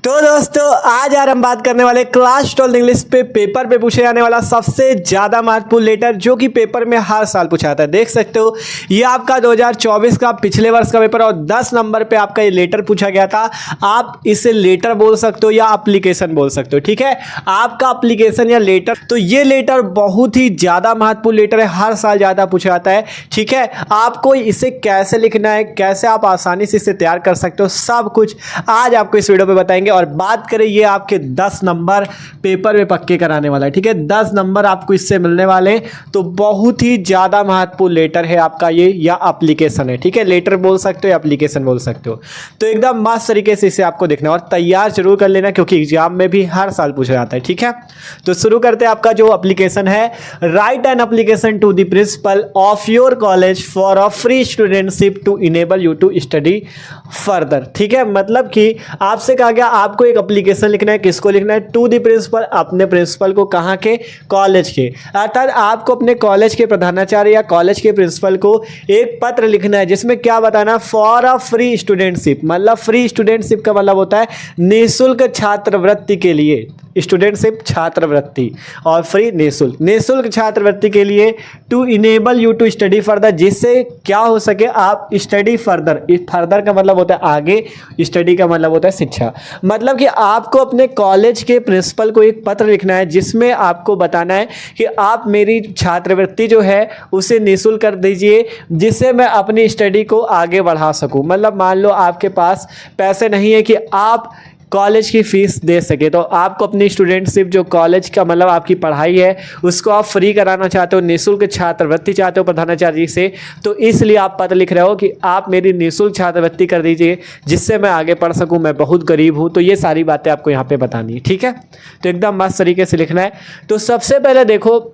तो दोस्तों आज यार हम बात करने वाले क्लास 12 इंग्लिश पे पेपर पे पूछे जाने वाला सबसे ज़्यादा महत्वपूर्ण लेटर जो कि पेपर में हर साल पूछा जाता है। देख सकते हो ये आपका 2024 का पिछले वर्ष का पेपर और 10 नंबर पे आपका ये लेटर पूछा गया था। आप इसे लेटर बोल सकते हो या एप्लीकेशन बोल सकते हो, ठीक है। आपका एप्लीकेशन या लेटर, तो ये लेटर बहुत ही ज़्यादा महत्वपूर्ण लेटर है, हर साल ज़्यादा पूछा जाता है, ठीक है। आपको इसे कैसे लिखना है, कैसे आप आसानी से इसे तैयार कर सकते हो, सब कुछ आज आपको इस वीडियो पे बताएंगे। और बात करें ये आपके 10 नंबर पेपर में पक्के कराने वाला है, ठीक है। 10 नंबर आपको इससे मिलने वाले, तो बहुत ही ज़्यादा महत्वपूर्ण लेटर है आपका ये, या एप्लीकेशन है, ठीक है। लेटर बोल सकते हो, एप्लीकेशन बोल सकते हो। तो एकदम मस्त तरीके से इसे आपको देखना और तैयार जरूर कर लेना, क्योंकि एग्जाम में भी हर साल पूछा जाता है, ठीक है। तो शुरू करते हैं। आपका जो एप्लीकेशन है, write an application to the principal of your college for a free studentship to enable you to study further, ठीक है। मतलब कि आपसे कहा गया आपको एक एप्लीकेशन लिखना है, किसको लिखना है? टू द प्रिंसिपल, अपने प्रिंसिपल को, कहाँ के? कॉलेज के। अर्थात आपको अपने कॉलेज के प्रधानाचार्य या कॉलेज के प्रिंसिपल को एक पत्र लिखना है, जिसमें क्या बताना? फॉर अ फ्री स्टूडेंटशिप, मतलब फ्री स्टूडेंटशिप का मतलब होता है निःशुल्क छात्रवृत्ति के लिए। स्टूडेंटशिप छात्रवृत्ति और फ्री निःशुल्क छात्रवृत्ति के लिए, to enable you to study further, जिससे क्या हो सके आप स्टडी फर्दर। फर्दर का मतलब होता है आगे, स्टडी का मतलब होता है शिक्षा। मतलब कि आपको अपने कॉलेज के प्रिंसिपल को एक पत्र लिखना है, जिसमें आपको बताना है कि आप मेरी छात्रवृत्ति जो है उसे निःशुल्क कर दीजिए, जिससे मैं अपनी स्टडी को आगे बढ़ा सकूं। मतलब मान लो आपके पास पैसे नहीं है कि आप कॉलेज की फीस दे सके, तो आपको अपनी स्टूडेंटशिप, जो कॉलेज का मतलब आपकी पढ़ाई है, उसको आप फ्री कराना चाहते हो, निःशुल्क छात्रवृत्ति चाहते हो प्रधानाचार्य जी से, तो इसलिए आप पत्र लिख रहे हो कि आप मेरी निःशुल्क छात्रवृत्ति कर दीजिए, जिससे मैं आगे पढ़ सकूं, मैं बहुत गरीब हूं। तो ये सारी बातें आपको यहाँ पे बतानी है, ठीक है। तो एकदम मस्त तरीके से लिखना है। तो सबसे पहले देखो,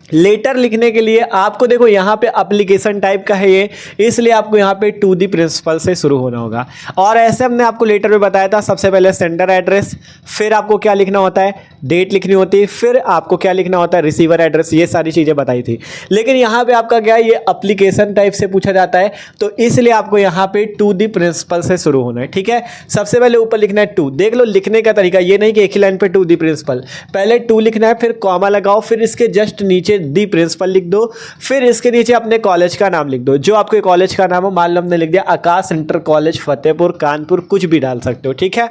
लेटर लिखने के लिए आपको देखो यहाँ पे एप्लीकेशन टाइप का है ये, इसलिए आपको यहाँ पे टू दी प्रिंसिपल से शुरू होना होगा। और ऐसे हमने आपको लेटर में बताया था, सबसे पहले सेंडर एड्रेस, फिर आपको क्या लिखना होता है? डेट लिखनी होती है, फिर आपको क्या लिखना होता है? Receiver address. ये सारी चीज़ें बताई थी। लेकिन यहाँ पे आपका क्या है, ये एप्लीकेशन टाइप से पूछा जाता है, तो इसलिए आपको यहाँ पे टू दी प्रिंसिपल से शुरू होना है, ठीक है। सबसे पहले ऊपर लिखना है टू। देख लो लिखने का तरीका, ये नहीं कि एक ही लाइन पे टू दी प्रिंसिपल, पहले टू लिखना है, फिर कॉमा लगाओ, फिर इसके जस्ट नीचे दी प्रिंसिपल लिख दो, फिर इसके नीचे अपने कॉलेज का नाम लिख दो, जो आपके कॉलेज का नाम हो। मान लो हमने लिख दिया आकाश इंटर कॉलेज फतेहपुर कानपुर, कुछ भी डाल सकते हो, ठीक है।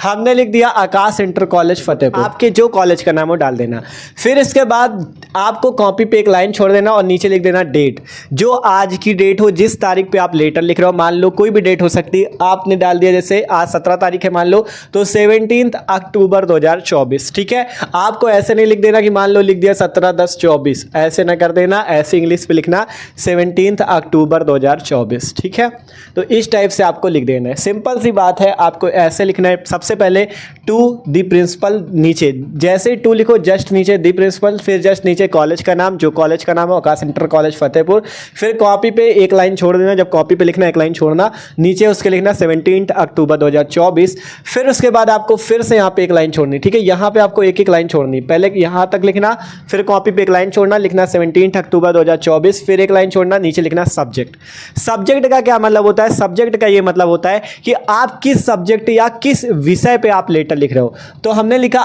हमने लिख दिया आकाश इंटर कॉलेज फतेहपुर, आपके जो कॉलेज का नाम हो डाल देना। फिर इसके बाद आपको कॉपी पे एक लाइन छोड़ देना और नीचे लिख देना डेट, जो आज की डेट हो, जिस तारीख पे आप लेटर लिख रहे हो। मान लो कोई भी डेट हो सकती है, आपने डाल दिया, जैसे आज 17 तारीख है मान लो, तो 17 अक्टूबर 2024, ठीक है। आपको ऐसे नहीं लिख देना कि मान लो लिख दिया 17/10/24, ऐसे ना कर देना, ऐसे इंग्लिश पे लिखना 17 अक्टूबर 2024, ठीक है। तो इस टाइप से आपको लिख देना है, सिंपल सी बात है। आपको ऐसे लिखना है, सबसे पहले टू दी प्रिंसिपल, नीचे जैसे टू लिखो जस्ट नीचे दी प्रिंसिपल, फिर जस्ट नीचे कॉलेज का नाम, जो कॉलेज का नाम हो आकाश इंटर कॉलेज फतेहपुर, फिर कॉपी पे एक लाइन छोड़ देना, जब कॉपी पे लिखना एक लाइन छोड़ना, नीचे उसके लिखना 17 अक्टूबर 2024, फिर उसके बाद आपको फिर से यहाँ पे एक लाइन छोड़नी, ठीक है। यहाँ पे आपको एक एक लाइन छोड़नी, पहले यहाँ तक लिखना, फिर कॉपी पे एक लाइन छोड़ना, लिखना 17 अक्टूबर 2024, फिर एक लाइन छोड़ना, नीचे लिखना सब्जेक्ट। सब्जेक्ट का क्या मतलब होता है? सब्जेक्ट का ये मतलब होता है कि आप किस सब्जेक्ट या किस विषय पे आप लेटर लिख रहे हो। तो हमने लिखा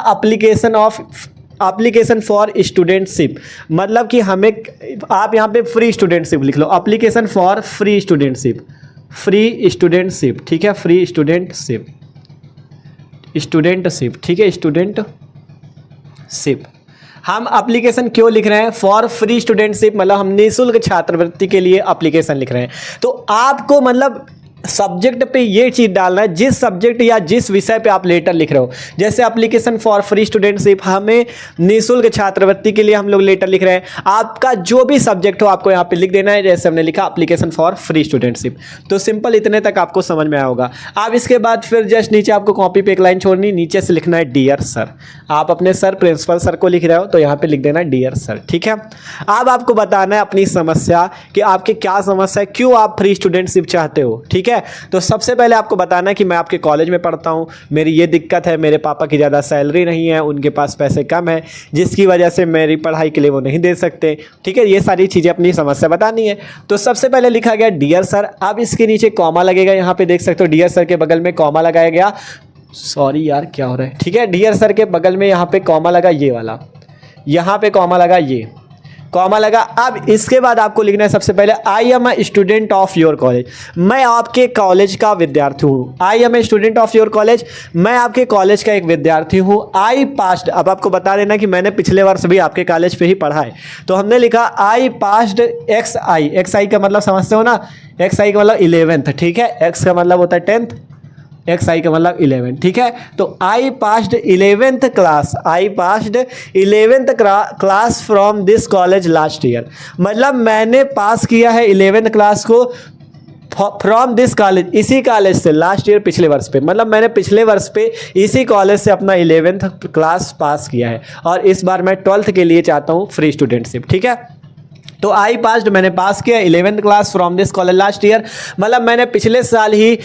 एप्लीकेशन फॉर स्टूडेंटशिप, मतलब कि हमें, आप यहाँ पे फ्री स्टूडेंटशिप लिख लो, एप्लीकेशन फॉर फ्री स्टूडेंटशिप, ठीक है। फ्री स्टूडेंटशिप, ठीक है, स्टूडेंटशिप। हम एप्लीकेशन क्यों लिख रहे हैं? फॉर फ्री स्टूडेंटशिप, मतलब हम निःशुल्क छात्रवृत्ति के लिए एप्लीकेशन लिख रहे हैं। तो आपको मतलब सब्जेक्ट पे ये चीज डालना है, जिस सब्जेक्ट या जिस विषय पे आप लेटर लिख रहे हो। जैसे एप्लीकेशन फॉर फ्री स्टूडेंटशिप, हमें निःशुल्क छात्रवृत्ति के लिए हम लोग लेटर लिख रहे हैं। आपका जो भी सब्जेक्ट हो आपको यहाँ पे लिख देना है, जैसे हमने लिखा एप्लीकेशन फॉर फ्री स्टूडेंटशिप। तो सिंपल, इतने तक आपको समझ में आया होगा। अब इसके बाद फिर जस्ट नीचे आपको कॉपी पे एक लाइन छोड़नी, नीचे से लिखना है डियर सर। आप अपने सर प्रिंसिपल सर को लिख रहे हो, तो यहाँ पे लिख देना डियर सर, ठीक है। अब आपको बताना है अपनी समस्या, कि आपकी क्या समस्या है, क्यों आप फ्री स्टूडेंटशिप चाहते हो, ठीक है। तो सबसे पहले आपको बताना है कि मैं आपके कॉलेज में पढ़ता हूं, मेरी ये दिक्कत है, मेरे पापा की ज़्यादा सैलरी नहीं है, उनके पास पैसे कम है, जिसकी वजह से मेरी पढ़ाई के लिए वो नहीं दे सकते, ठीक है। ये सारी चीज़ें अपनी समस्या बतानी है। तो सबसे पहले लिखा गया डियर सर। अब इसके नीचे कॉमा लगेगा, यहाँ पे देख सकते हो डियर सर के बगल में कॉमा लगाया गया। सॉरी यार क्या हो रहा है, ठीक है। डियर सर के बगल में यहाँ पे कॉमा लगा, ये वाला, यहाँ पे कॉमा लगा, ये कॉमा लगा। अब इसके बाद आपको लिखना है सबसे पहले I am a student of your college, मैं आपके कॉलेज का विद्यार्थी हूँ। I am a student of your college, मैं आपके कॉलेज का एक विद्यार्थी हूँ। आई पास्ड, अब आपको बता देना कि मैंने पिछले वर्ष भी आपके कॉलेज पे ही पढ़ा है, तो हमने लिखा I passed X I. X I का मतलब समझते हो ना, एक्स आई का मतलब 11th, ठीक है। एक्स का मतलब होता है 10th, एक्स आई का मतलब 11, ठीक है। तो I passed 11th class, I passed 11th class from this college last year, मतलब मैंने पास किया है 11th क्लास को फ्रॉम दिस कॉलेज, इसी कॉलेज से, लास्ट ईयर पिछले वर्ष पे, मतलब मैंने पिछले वर्ष पे इसी कॉलेज से अपना 11th क्लास पास किया है और इस बार मैं 12th के लिए चाहता हूँ फ्री स्टूडेंटशिप, ठीक है। तो आई पास्ड, मैंने पास किया 11th class from this college last year, मतलब मैंने पिछले साल ही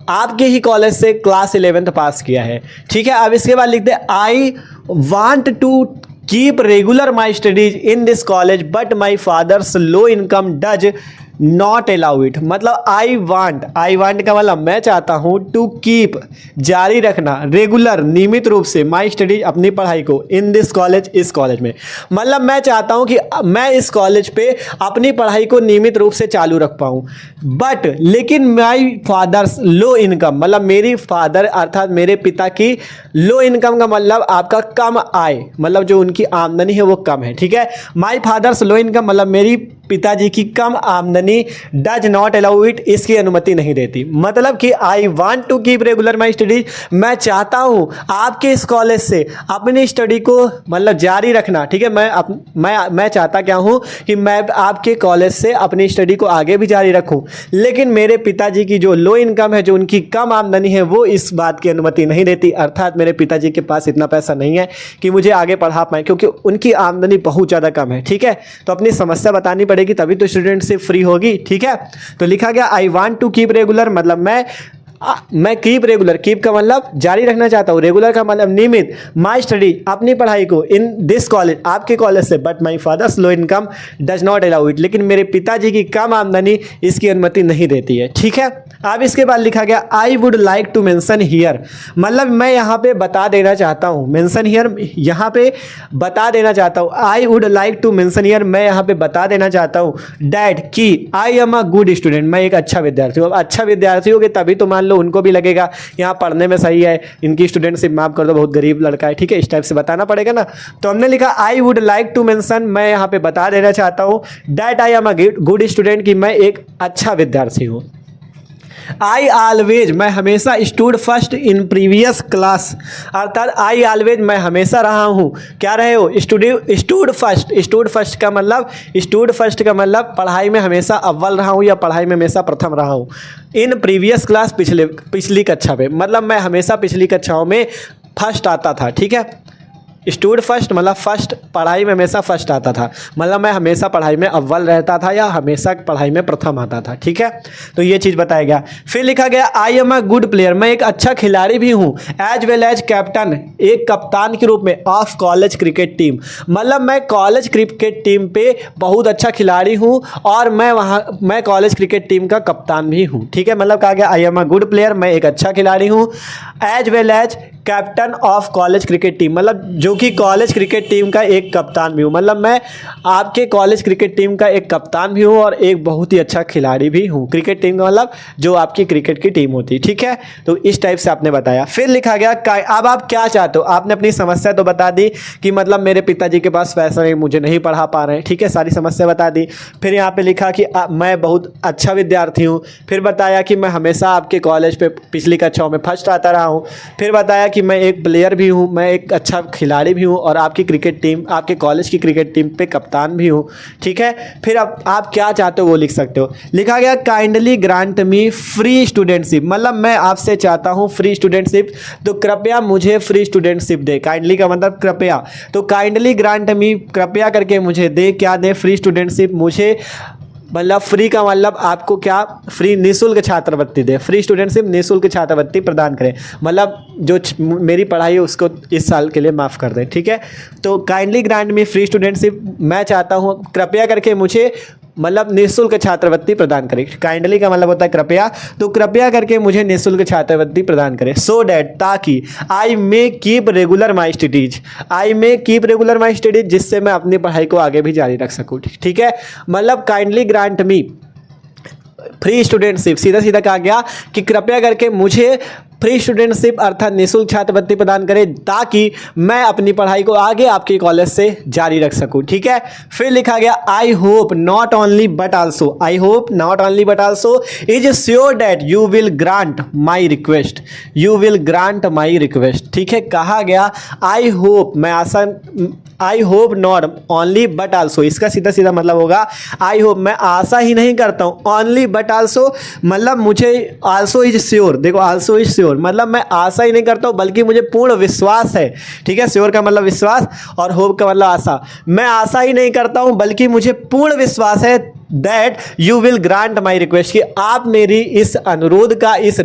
आपके ही कॉलेज से क्लास 11th पास किया है, ठीक है। अब इसके बाद लिखते हैं I want to keep regular my studies in this college but my father's low income does not allow it, मतलब आई वांट का मतलब मैं चाहता हूँ, टू कीप जारी रखना, रेगुलर नियमित रूप से, माई स्टडीज अपनी पढ़ाई को, इन दिस कॉलेज इस कॉलेज में, मतलब मैं चाहता हूँ कि मैं इस कॉलेज पे अपनी पढ़ाई को नियमित रूप से चालू रख पाऊँ, बट लेकिन माई फादर्स लो इनकम, मतलब मेरी फादर अर्थात मेरे पिता की लो इनकम का मतलब आपका कम आय, मतलब जो उनकी आमदनी है वो कम है, ठीक है। माई फादर्स लो इनकम मतलब मेरी पिताजी की कम आमदनी डज नॉट अलाउ इट, इसकी अनुमति नहीं देती, मतलब कि I want to keep regular my studies, मैं चाहता हूं आपके इस कॉलेज से अपनी स्टडी को मतलब जारी रखना, ठीक है। मैं चाहता क्या हूं कि मैं आपके कॉलेज से अपनी स्टडी को आगे भी जारी रखूं, लेकिन मेरे पिताजी की जो लो इनकम है, जो उनकी कम आमदनी है, वो इस बात की अनुमति नहीं देती, अर्थात मेरे पिताजी के पास इतना पैसा नहीं है कि मुझे आगे पढ़ा पाए, क्योंकि उनकी आमदनी बहुत ज़्यादा कम है, ठीक है। तो अपनी समस्या बतानी पड़ेगी तभी तो स्टूडेंटशिप फ्री होगी, ठीक है। तो लिखा गया I want to keep regular, मतलब मैं कीप रेगुलर, कीप का मतलब जारी रखना चाहता हूँ, रेगुलर का मतलब नियमित, माई स्टडी अपनी पढ़ाई को, इन दिस कॉलेज आपके कॉलेज से, but my father's low income does not allow it, लेकिन मेरे पिताजी की कम आमदनी इसकी अनुमति नहीं देती है, ठीक है। अब इसके बाद लिखा गया I would like to mention here, मतलब मैं यहाँ पे बता देना चाहता हूँ, मेंशन हियर यहाँ पे बता देना चाहता हूँ, I would like to mention here, मैं यहाँ पे बता देना चाहता हूँ डैड कि I am a good student, मैं एक अच्छा विद्यार्थी हूँ। अब अच्छा विद्यार्थी होगे तभी तो मान लो उनको भी लगेगा यहाँ पढ़ने में सही है, इनकी स्टूडेंटशिप माफ कर दो, बहुत गरीब लड़का है, ठीक है, इस टाइप से बताना पड़ेगा ना। तो हमने लिखा I would like to mention, मैं यहाँ पे बता देना चाहता हूँ that I am a good student, कि मैं एक अच्छा विद्यार्थी हूँ। आई ऑलवेज, मैं हमेशा stood first in previous class, अर्थात आई ऑलवेज मैं हमेशा रहा हूँ, क्या रहे हो, स्टूड फर्स्ट। स्टूड फर्स्ट का मतलब पढ़ाई में हमेशा अव्वल रहा हूँ या पढ़ाई में हमेशा प्रथम रहा हूँ। इन प्रीवियस क्लास, पिछली कक्षा में, मतलब मैं हमेशा पिछली कक्षाओं में फर्स्ट आता था, ठीक है। स्टूड फर्स्ट मतलब फर्स्ट, पढ़ाई में हमेशा फर्स्ट आता था, मतलब मैं हमेशा पढ़ाई में अव्वल रहता था या हमेशा पढ़ाई में प्रथम आता था, ठीक है। तो ये चीज़ बताया गया। फिर लिखा गया I am a good player, मैं एक अच्छा खिलाड़ी भी हूँ, एज वेल एज कैप्टन, एक कप्तान के रूप में, ऑफ कॉलेज क्रिकेट टीम, मतलब मैं कॉलेज क्रिकेट टीम पे बहुत अच्छा खिलाड़ी हूँ और मैं कॉलेज क्रिकेट टीम का कप्तान भी हूँ, ठीक है। मतलब कहा गया I am a good player, मैं एक अच्छा खिलाड़ी हूँ, as well as captain of college cricket team, मतलब जो कि कॉलेज क्रिकेट टीम का एक कप्तान भी हूँ, मतलब मैं आपके कॉलेज क्रिकेट टीम का एक कप्तान भी हूँ और एक बहुत ही अच्छा खिलाड़ी भी हूँ। क्रिकेट टीम का मतलब जो आपकी क्रिकेट की टीम होती है, ठीक है। तो इस टाइप से आपने बताया। फिर लिखा गया अब आप क्या चाहते हो, आपने अपनी समस्या तो बता दी कि मतलब मेरे पिताजी के पास पैसा नहीं, मुझे नहीं पढ़ा पा रहे हैं, ठीक है, सारी समस्या बता दी। फिर यहाँ पे लिखा कि मैं बहुत अच्छा विद्यार्थी हूँ, फिर बताया कि मैं हमेशा आपके कॉलेज पे पिछली कक्षाओं में फर्स्ट आता रहा हूँ, फिर बताया कि मैं एक प्लेयर भी हूँ, मैं एक अच्छा खिलाड़ी भी हूँ और आपकी क्रिकेट टीम, आपके कॉलेज की क्रिकेट टीम पे कप्तान भी हूँ, ठीक है। फिर अब आप क्या चाहते हो वो लिख सकते हो। लिखा गया काइंडली ग्रांट मी फ्री स्टूडेंटशिप, मतलब मैं आपसे चाहता हूँ फ्री स्टूडेंटशिप, तो कृपया मुझे फ्री स्टूडेंटशिप दे। काइंडली का मतलब कृपया, तो काइंडली ग्रांट मी, कृपया करके मुझे दे, क्या दे, फ्री स्टूडेंटशिप, मुझे मतलब फ्री का मतलब आपको क्या, फ्री निःशुल्क छात्रवृत्ति दे, फ्री स्टूडेंटशिप निःशुल्क छात्रवृत्ति प्रदान करें, मतलब जो मेरी पढ़ाई है उसको इस साल के लिए माफ़ कर दें, ठीक है। तो काइंडली ग्रांट मी फ्री स्टूडेंटशिप, मैं चाहता हूँ कृपया करके मुझे मतलब निःशुल्क छात्रवृत्ति प्रदान करें। काइंडली का मतलब होता है कृपया, तो कृपया करके मुझे निःशुल्क छात्रवृत्ति प्रदान करें। सो डैट, ताकि I may keep regular my studies, I may keep regular my studies, जिससे मैं अपनी पढ़ाई को आगे भी जारी रख सकूँ। ठीक है, मतलब काइंडली ग्रांट मी फ्री स्टूडेंटशिप, सीधा सीधा कहा गया कि कृपया करके मुझे फ्री स्टूडेंटशिप अर्थात निःशुल्क छात्रवृत्ति प्रदान करें, ताकि मैं अपनी पढ़ाई को आगे आपके कॉलेज से जारी रख सकूं। ठीक है, फिर लिखा गया I hope not only but also, I hope not only but also is sure that you will grant my request, you will grant my request. ठीक है, कहा गया आई होप, मैं आशा, I hope not only but also, इसका सीधा सीधा मतलब होगा आई होप मैं आशा ही नहीं करता हूँ, ओनली बट आल्सो मतलब मुझे, आल्सो इज श्योर, देखो आल्सो इज श्योर मतलब मैं आशा ही नहीं करता हूँ बल्कि मुझे पूर्ण विश्वास है। ठीक है, श्योर का मतलब विश्वास और होप का मतलब आशा। मैं आशा ही नहीं करता हूँ बल्कि मुझे पूर्ण विश्वास है that you will grant my request, कि आप मेरी इस अनुरोध का, इस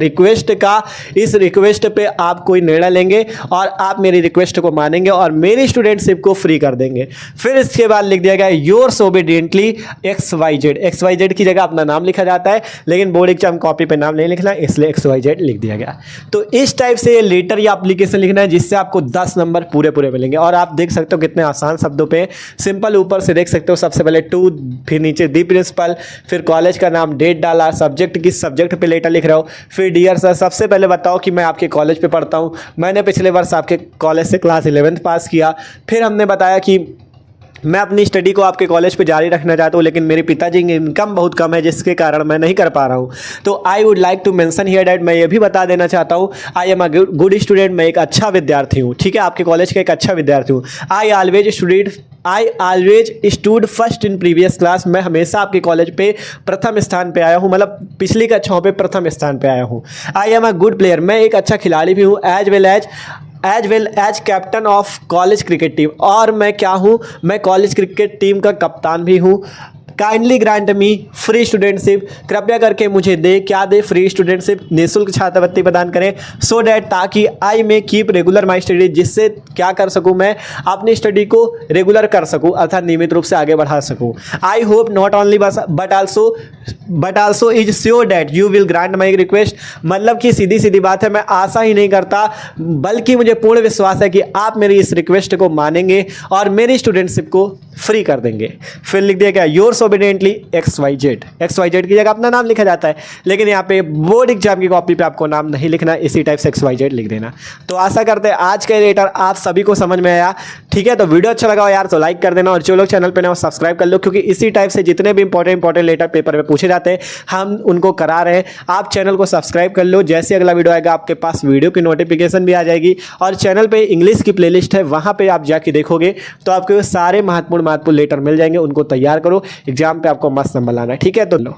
रिक्वेस्ट पे आप कोई निर्णय लेंगे और आप मेरी रिक्वेस्ट को मानेंगे और मेरी स्टूडेंटशिप को फ्री कर देंगे। फिर इसके बाद लिख दिया गया योर्स ओबीडिएंटली XYZ, XYZ की जगह अपना नाम लिखा जाता है, लेकिन बोर्ड एग्जाम कॉपी पे नाम नहीं लिखना, इसलिए XYZ लिख दिया गया। तो इस टाइप से ये लेटर या एप्लीकेशन लिखना है, जिससे आपको 10 नंबर पूरे पूरे मिलेंगे। और आप देख सकते हो कितने आसान शब्दों पे, सिंपल ऊपर से देख सकते हो, सबसे पहले टू, फिर नीचे दी प्रिंसिपल, फिर कॉलेज का नाम, डेट डाला, सब्जेक्ट किस सब्जेक्ट पे लेटर लिख रहा हो, फिर डियर सर सबसे पहले बताओ कि मैं आपके कॉलेज पे पढ़ता हूँ, मैंने पिछले वर्ष आपके कॉलेज से क्लास 11th पास किया। फिर हमने बताया कि मैं अपनी स्टडी को आपके कॉलेज पे जारी रखना चाहता हूँ, लेकिन मेरी पिताजी की इनकम बहुत कम है जिसके कारण मैं नहीं कर पा रहा हूँ। तो I would like to mention here that, मैं ये भी बता देना चाहता हूँ I am a good student, मैं एक अच्छा विद्यार्थी हूँ। ठीक है, आपके कॉलेज का एक अच्छा विद्यार्थी हूँ। I always stood first in previous class, मैं हमेशा आपके कॉलेज पे प्रथम स्थान पे आया हूँ, मतलब पिछली कक्षाओं पे प्रथम स्थान पे आया हूँ। I am a good player, मैं एक अच्छा खिलाड़ी भी हूँ। As well as captain of college cricket team, और मैं क्या हूँ, मैं कॉलेज क्रिकेट टीम का कप्तान भी हूँ। काइंडली ग्रांट मी फ्री स्टूडेंटशिप, कृपया करके मुझे दे, क्या दे, फ्री स्टूडेंटशिप, निःशुल्क छात्रवृत्ति प्रदान करें। सो डैट, ताकि I may keep regular my study, जिससे क्या कर सकूं, मैं अपनी स्टडी को रेगुलर कर सकूं अर्थात नियमित रूप से आगे बढ़ा सकूं। आई hope not only but also is sure that you will grant my request, मतलब कि सीधी सीधी बात है, मैं आशा ही नहीं करता बल्कि मुझे पूर्ण विश्वास है कि आप मेरी इस रिक्वेस्ट को मानेंगे और मेरी स्टूडेंटशिप को फ्री कर देंगे। फिर लिख दिया गया योर्स ओबीडिएंटली XYZ की जगह अपना नाम लिखा जाता है, लेकिन यहाँ पे बोर्ड एग्जाम की कॉपी पे आपको नाम नहीं लिखना, इसी टाइप से XYZ लिख देना। तो आशा करते हैं आज का लेटर आप सभी को समझ में आया। ठीक है, तो वीडियो अच्छा लगा हो यार तो लाइक कर देना, और जो लोग चैनल पे ना सब्सक्राइब कर लो, क्योंकि इसी टाइप से जितने भी इंपॉर्टेंट लेटर पेपर में पूछे जाते हैं हम उनको करा रहे हैं। आप चैनल को सब्सक्राइब कर लो, जैसे अगला वीडियो आएगा आपके पास वीडियो की नोटिफिकेशन भी आ जाएगी, और चैनल पे इंग्लिश की प्लेलिस्ट है, वहाँ पे आप जाके देखोगे तो आपको सारे महत्वपूर्ण लेटर मिल जाएंगे, उनको तैयार करो, एग्जाम पे आपको मस्त नंबर लाना है। ठीक है, तो लो।